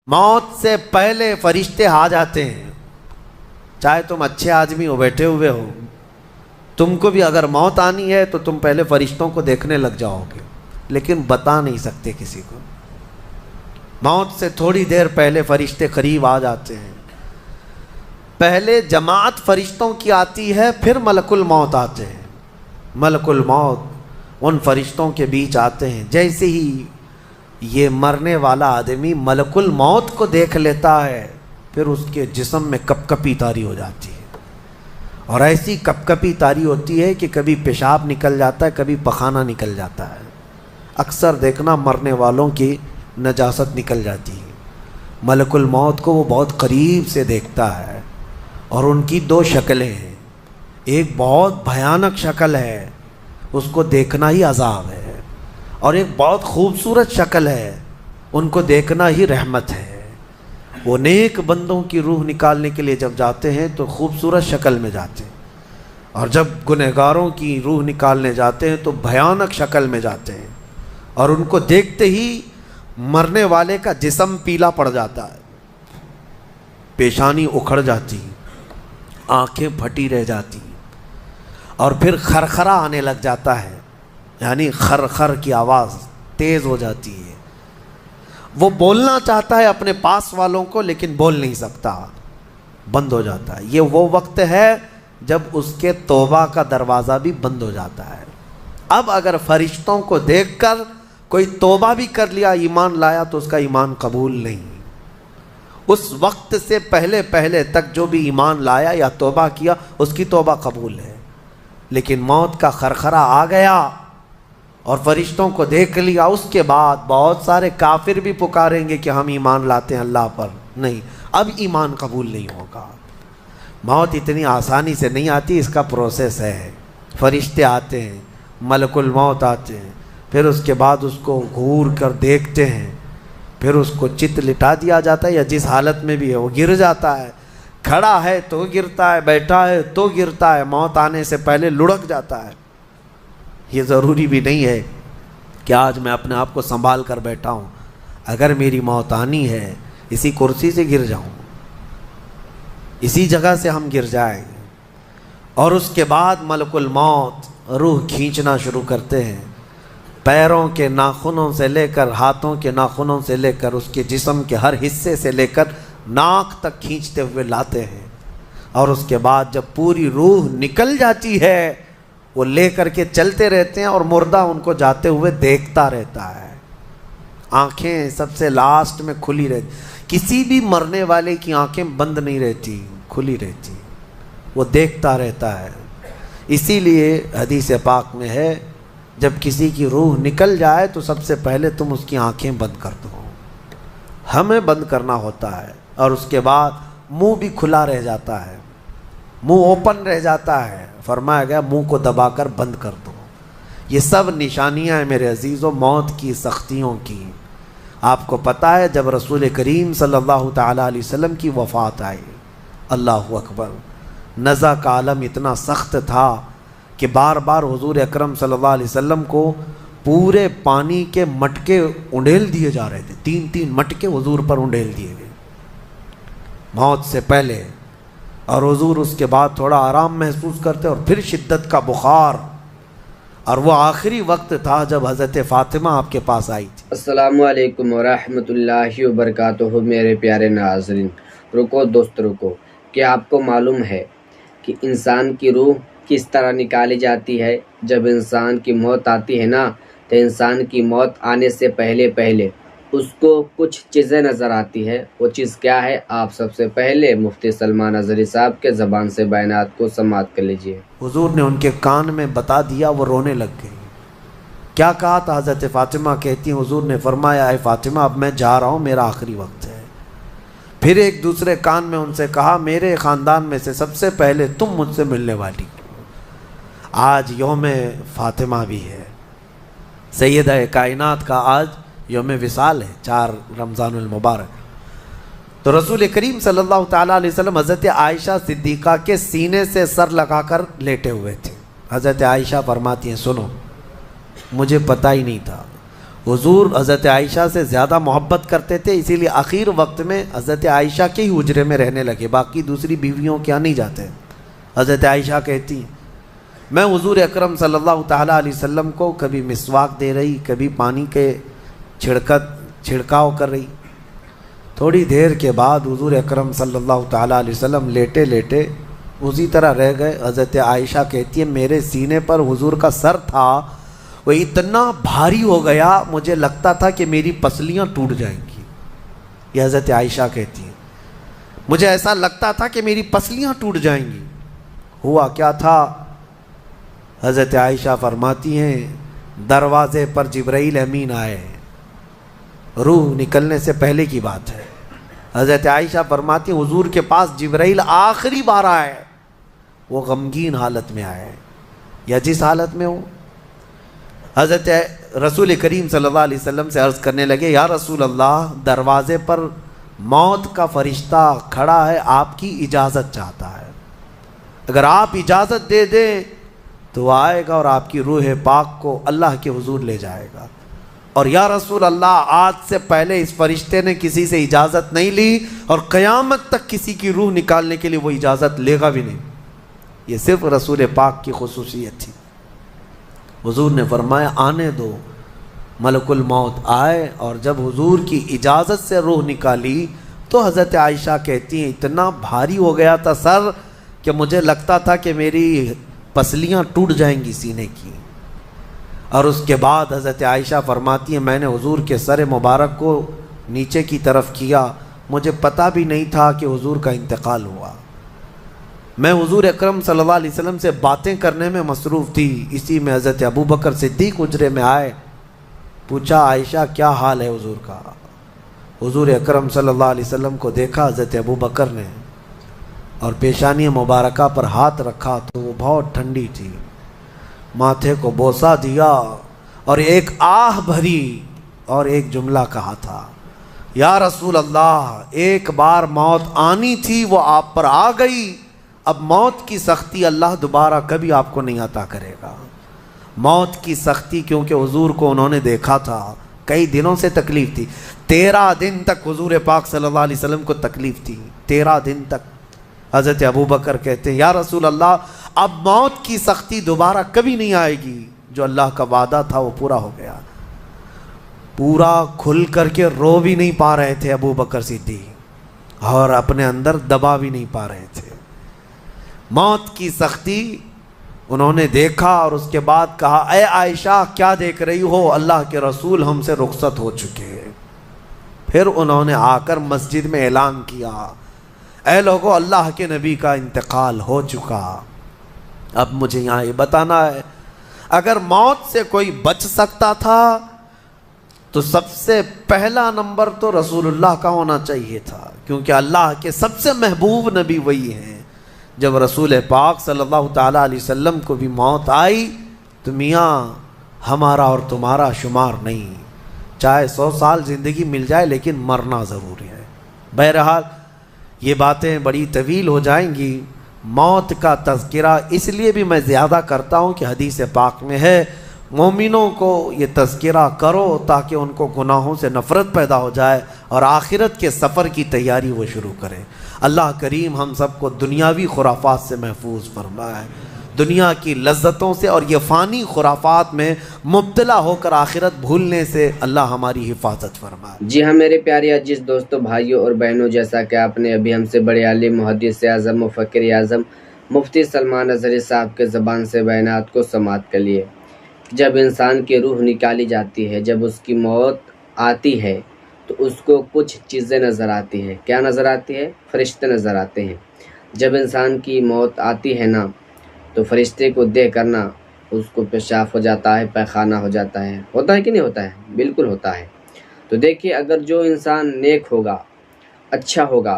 موت سے پہلے فرشتے آ جاتے ہیں. چاہے تم اچھے آدمی ہو، بیٹھے ہوئے ہو، تم کو بھی اگر موت آنی ہے تو تم پہلے فرشتوں کو دیکھنے لگ جاؤ گے، لیکن بتا نہیں سکتے کسی کو. موت سے تھوڑی دیر پہلے فرشتے قریب آ جاتے ہیں. پہلے جماعت فرشتوں کی آتی ہے، پھر ملک الموت آتے ہیں. ملک الموت ان فرشتوں کے بیچ آتے ہیں. جیسے ہی یہ مرنے والا آدمی ملک الموت کو دیکھ لیتا ہے، پھر اس کے جسم میں کپ کپی طاری ہو جاتی ہے، اور ایسی کپ کپی طاری ہوتی ہے کہ کبھی پیشاب نکل جاتا ہے، کبھی پخانہ نکل جاتا ہے. اکثر دیکھنا مرنے والوں کی نجاست نکل جاتی ہے. ملک الموت کو وہ بہت قریب سے دیکھتا ہے، اور ان کی دو شکلیں ہیں. ایک بہت بھیانک شکل ہے، اس کو دیکھنا ہی عذاب ہے، اور ایک بہت خوبصورت شکل ہے، ان کو دیکھنا ہی رحمت ہے. وہ نیک بندوں کی روح نکالنے کے لیے جب جاتے ہیں تو خوبصورت شکل میں جاتے ہیں، اور جب گنہگاروں کی روح نکالنے جاتے ہیں تو بھیانک شکل میں جاتے ہیں، اور ان کو دیکھتے ہی مرنے والے کا جسم پیلا پڑ جاتا ہے، پیشانی اکھڑ جاتی، آنکھیں پھٹی رہ جاتی، اور پھر خرخرا آنے لگ جاتا ہے، یعنی خرخر کی آواز تیز ہو جاتی ہے. وہ بولنا چاہتا ہے اپنے پاس والوں کو، لیکن بول نہیں سکتا، بند ہو جاتا ہے. یہ وہ وقت ہے جب اس کے توبہ کا دروازہ بھی بند ہو جاتا ہے. اب اگر فرشتوں کو دیکھ کر کوئی توبہ بھی کر لیا، ایمان لایا، تو اس کا ایمان قبول نہیں. اس وقت سے پہلے پہلے تک جو بھی ایمان لایا یا توبہ کیا، اس کی توبہ قبول ہے. لیکن موت کا خرخرا آ گیا اور فرشتوں کو دیکھ لیا، اس کے بعد بہت سارے کافر بھی پکاریں گے کہ ہم ایمان لاتے ہیں اللہ پر. نہیں، اب ایمان قبول نہیں ہوگا. موت اتنی آسانی سے نہیں آتی، اس کا پروسیس ہے. فرشتے آتے ہیں، ملک الموت آتے ہیں، پھر اس کے بعد اس کو گھور کر دیکھتے ہیں، پھر اس کو چت لٹا دیا جاتا ہے، یا جس حالت میں بھی ہے وہ گر جاتا ہے. کھڑا ہے تو گرتا ہے، بیٹھا ہے تو گرتا ہے، موت آنے سے پہلے لڑک جاتا ہے. یہ ضروری بھی نہیں ہے کہ آج میں اپنے آپ کو سنبھال کر بیٹھا ہوں. اگر میری موت آنی ہے، اسی کرسی سے گر جاؤں، اسی جگہ سے ہم گر جائیں. اور اس کے بعد ملک الموت روح کھینچنا شروع کرتے ہیں. پیروں کے ناخنوں سے لے کر، ہاتھوں کے ناخنوں سے لے کر، اس کے جسم کے ہر حصے سے لے کر ناک تک کھینچتے ہوئے لاتے ہیں. اور اس کے بعد جب پوری روح نکل جاتی ہے، وہ لے کر کے چلتے رہتے ہیں، اور مردہ ان کو جاتے ہوئے دیکھتا رہتا ہے. آنکھیں سب سے لاسٹ میں کھلی رہتی. کسی بھی مرنے والے کی آنکھیں بند نہیں رہتی، کھلی رہتی، وہ دیکھتا رہتا ہے. اسی لیے حدیث پاک میں ہے، جب کسی کی روح نکل جائے تو سب سے پہلے تم اس کی آنکھیں بند کر دو. ہمیں بند کرنا ہوتا ہے، اور اس کے بعد منہ بھی کھلا رہ جاتا ہے، منہ اوپن رہ جاتا ہے. فرمایا گیا منہ کو دبا کر بند کر دو. یہ سب نشانیاں ہیں میرے عزیزوں موت کی سختیوں کی. آپ کو پتہ ہے جب رسول کریم صلی اللہ تعالیٰ علیہ وسلم کی وفات آئی، اللہ اکبر، نزع کا عالم اتنا سخت تھا کہ بار بار حضور اکرم صلی اللہ علیہ وسلم کو پورے پانی کے مٹکے انڈیل دیے جا رہے تھے. 3 مٹکے حضور پر انڈیل دیے گئے موت سے پہلے، اور حضور اس کے بعد تھوڑا آرام محسوس کرتے، اور پھر شدت کا بخار. اور وہ آخری وقت تھا جب حضرت فاطمہ آپ کے پاس آئی تھی. السلام علیکم ورحمۃ اللہ وبرکاتہ. میرے پیارے ناظرین، رکو دوست رکو. کیا آپ کو معلوم ہے کہ انسان کی روح کس طرح نکالی جاتی ہے؟ جب انسان کی موت آتی ہے نا، تو انسان کی موت آنے سے پہلے پہلے اس کو کچھ چیزیں نظر آتی ہے. وہ چیز کیا ہے؟ آپ سب سے پہلے مفتی سلمان اظہری صاحب کے زبان سے بیانات کو سماعت کر لیجئے. حضور نے ان کے کان میں بتا دیا، وہ رونے لگ گئی. کیا کہا تھا؟ حضرت فاطمہ کہتی ہیں حضور نے فرمایا، اے فاطمہ اب میں جا رہا ہوں، میرا آخری وقت ہے. پھر ایک دوسرے کان میں ان سے کہا، میرے خاندان میں سے سب سے پہلے تم مجھ سے ملنے والی. آج یوم فاطمہ بھی ہے، سیدہ کائنات کا آج یوم وصال ہے، 4 رمضان المبارک. تو رسول کریم صلی اللہ تعالیٰ علیہ وسلم حضرت عائشہ صدیقہ کے سینے سے سر لگا کر لیٹے ہوئے تھے. حضرت عائشہ فرماتی ہیں، سنو، مجھے پتہ ہی نہیں تھا. حضور حضرت عائشہ سے زیادہ محبت کرتے تھے، اسی لیے آخر وقت میں حضرت عائشہ کے ہی حجرے میں رہنے لگے، باقی دوسری بیویوں کیا نہیں جاتے۔ حضرت عائشہ کہتی ہیں میں حضور اکرم صلی اللہ تعالیٰ علیہ وسلم کو کبھی مسواک دے رہی، کبھی پانی کے چھڑکاؤ کر رہی۔ تھوڑی دیر کے بعد حضور اکرم صلی اللہ تعالیٰ علیہ وسلم لیٹے لیٹے اسی طرح رہ گئے۔ حضرت عائشہ کہتی ہے میرے سینے پر حضور کا سر تھا، وہ اتنا بھاری ہو گیا مجھے لگتا تھا کہ میری پسلیاں ٹوٹ جائیں گی۔ یہ حضرت عائشہ کہتی ہیں مجھے ایسا لگتا تھا کہ میری پسلیاں ٹوٹ جائیں گی۔ ہوا کیا تھا؟ حضرت عائشہ فرماتی ہیں دروازے پر جبرائیل امین آئے، روح نکلنے سے پہلے کی بات ہے۔ حضرت عائشہ فرماتی ہیں حضور کے پاس جبرائیل آخری بار آئے، وہ غمگین حالت میں آئے یا جس حالت میں ہو۔ حضرت رسول کریم صلی اللہ علیہ وسلم سے عرض کرنے لگے یا رسول اللہ دروازے پر موت کا فرشتہ کھڑا ہے، آپ کی اجازت چاہتا ہے، اگر آپ اجازت دے دیں تو وہ آئے گا اور آپ کی روح پاک کو اللہ کے حضور لے جائے گا۔ اور یا رسول اللہ آج سے پہلے اس فرشتے نے کسی سے اجازت نہیں لی اور قیامت تک کسی کی روح نکالنے کے لیے وہ اجازت لے گا بھی نہیں۔ یہ صرف رسول پاک کی خصوصیت تھی۔ حضور نے فرمایا آنے دو۔ ملک الموت آئے اور جب حضور کی اجازت سے روح نکالی تو حضرت عائشہ کہتی ہیں اتنا بھاری ہو گیا تھا سر کہ مجھے لگتا تھا کہ میری پسلیاں ٹوٹ جائیں گی سینے کی۔ اور اس کے بعد حضرت عائشہ فرماتی ہیں میں نے حضور کے سر مبارک کو نیچے کی طرف کیا، مجھے پتہ بھی نہیں تھا کہ حضور کا انتقال ہوا۔ میں حضور اکرم صلی اللہ علیہ وسلم سے باتیں کرنے میں مصروف تھی، اسی میں حضرت ابو بکر صدیق حجرے میں آئے، پوچھا عائشہ کیا حال ہے حضور کا؟ حضور اکرم صلی اللہ علیہ وسلم کو دیکھا حضرت ابو بکر نے اور پیشانی مبارکہ پر ہاتھ رکھا تو وہ بہت ٹھنڈی تھی، ماتھے کو بوسہ دیا اور ایک آہ بھری اور ایک جملہ کہا تھا یا رسول اللہ ایک بار موت آنی تھی وہ آپ پر آ گئی، اب موت کی سختی اللہ دوبارہ کبھی آپ کو نہیں عطا کرے گا۔ موت کی سختی کیونکہ حضور کو انہوں نے دیکھا تھا، کئی دنوں سے تکلیف تھی، 13 دن تک حضور پاک صلی اللہ علیہ وسلم کو تکلیف تھی، 13 دن تک۔ حضرت ابو بکر کہتے ہیں یا رسول اللہ اب موت کی سختی دوبارہ کبھی نہیں آئے گی، جو اللہ کا وعدہ تھا وہ پورا ہو گیا۔ پورا کھل کر کے رو بھی نہیں پا رہے تھے ابو بکر صدیق اور اپنے اندر دبا بھی نہیں پا رہے تھے۔ موت کی سختی انہوں نے دیکھا اور اس کے بعد کہا اے عائشہ کیا دیکھ رہی ہو، اللہ کے رسول ہم سے رخصت ہو چکے ہیں۔ پھر انہوں نے آ کر مسجد میں اعلان کیا اے لوگو اللہ کے نبی کا انتقال ہو چکا۔ اب مجھے یہاں یہ بتانا ہے اگر موت سے کوئی بچ سکتا تھا تو سب سے پہلا نمبر تو رسول اللہ کا ہونا چاہیے تھا، کیونکہ اللہ کے سب سے محبوب نبی وہی ہیں۔ جب رسول پاک صلی اللہ تعالیٰ علیہ وسلم کو بھی موت آئی تو میاں ہمارا اور تمہارا شمار نہیں، چاہے 100 سال زندگی مل جائے لیکن مرنا ضروری ہے۔ بہرحال یہ باتیں بڑی طویل ہو جائیں گی۔ موت کا تذکرہ اس لیے بھی میں زیادہ کرتا ہوں کہ حدیث پاک میں ہے مومنوں کو یہ تذکرہ کرو تاکہ ان کو گناہوں سے نفرت پیدا ہو جائے اور آخرت کے سفر کی تیاری وہ شروع کریں۔ اللہ کریم ہم سب کو دنیاوی خرافات سے محفوظ فرمائے، دنیا کی لذتوں سے اور یہ فانی خرافات میں مبتلا ہو کر آخرت بھولنے سے اللہ ہماری حفاظت فرمائے۔ جی ہاں میرے پیارے عزیز دوستوں، بھائیوں اور بہنوں، جیسا کہ آپ نے ابھی ہم سے بڑے عالم محدث اعظم مفکر اعظم مفتی سلمان اظہری صاحب کے زبان سے بیانات کو سماعت کر لیے۔ جب انسان کی روح نکالی جاتی ہے، جب اس کی موت آتی ہے تو اس کو کچھ چیزیں نظر آتی ہیں۔ کیا نظر آتی ہے؟ فرشتے نظر آتے ہیں۔ جب انسان کی موت آتی ہے نا تو فرشتے کو دیکھ کرنا اس کو پیشاب ہو جاتا ہے، پیخانہ ہو جاتا ہے، ہوتا ہے کہ نہیں ہوتا ہے؟ بالکل ہوتا ہے۔ تو دیکھیے اگر جو انسان نیک ہوگا، اچھا ہوگا،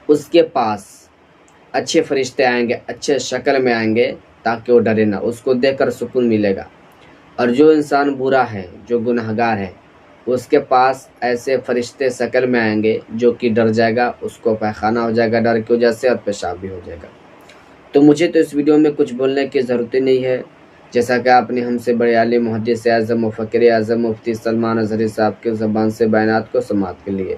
اس کے پاس اچھے فرشتے آئیں گے، اچھے شکل میں آئیں گے تاکہ وہ ڈرے نہ، اس کو دیکھ کر سکون ملے گا۔ اور جو انسان برا ہے، جو گنہگار ہے، اس کے پاس ایسے فرشتے شکل میں آئیں گے جو کہ ڈر جائے گا، اس کو پیخانہ ہو جائے گا ڈر کی وجہ سے اور پیشاب بھی ہو جائے گا۔ تو مجھے تو اس ویڈیو میں کچھ بولنے کی ضرورت نہیں ہے۔ جیسا کہ آپ نے ہم سے بڑے عالم محدث اعظم مفکر اعظم مفتی سلمان اظہری صاحب کے زبان سے بیانات کو سماعت کے لیے۔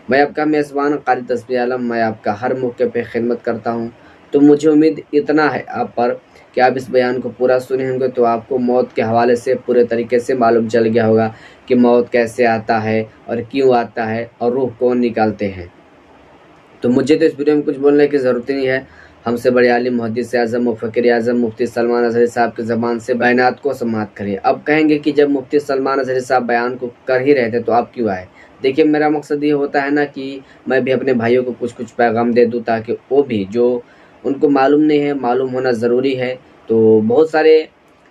میں آپ کا میزبان قاری تسبیح عالم، میں آپ کا ہر موقع پہ خدمت کرتا ہوں۔ تو مجھے امید اتنا ہے آپ پر کہ آپ اس بیان کو پورا سنے ہوں گے تو آپ کو موت کے حوالے سے پورے طریقے سے معلوم چل گیا ہوگا کہ موت کیسے آتا ہے اور کیوں آتا ہے اور روح کون نکالتے ہیں۔ تو مجھے تو اس ویڈیو میں کچھ بولنے کی ضرورت نہیں ہے، ہم سے بڑے عالم محدث اعظم مفکر اعظم مفتی سلمان اظہری صاحب کی زبان سے بیانات کو سماعت کریے۔ اب کہیں گے کہ جب مفتی سلمان اظہری صاحب بیان کو کر ہی رہے تھے تو آپ کیوں آئے؟ دیکھیے میرا مقصد یہ ہوتا ہے نا کہ میں بھی اپنے بھائیوں کو کچھ پیغام دے دوں تاکہ وہ بھی جو ان کو معلوم نہیں ہے، معلوم ہونا ضروری ہے۔ تو بہت سارے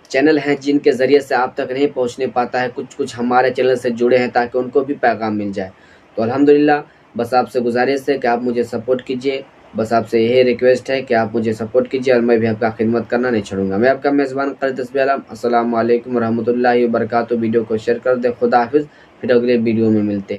چینل ہیں جن کے ذریعے سے آپ تک نہیں پہنچنے پاتا ہے، کچھ ہمارے چینل سے جڑے ہیں تاکہ ان کو بھی پیغام مل جائے۔ تو الحمدللہ بس آپ سے گزارش ہے کہ آپ مجھے سپورٹ کیجئے، بس آپ سے یہی ریکویسٹ ہے کہ آپ مجھے سپورٹ کیجئے اور میں بھی آپ کا خدمت کرنا نہیں چھوڑوں گا۔ میں آپ کا میزبان قاری تسبیح عالم، السلام علیکم ورحمۃ اللہ وبرکاتہ۔ ویڈیو کو شیئر کر دیں۔ خدا حافظ، پھر اگلے ویڈیو میں ملتے ہیں۔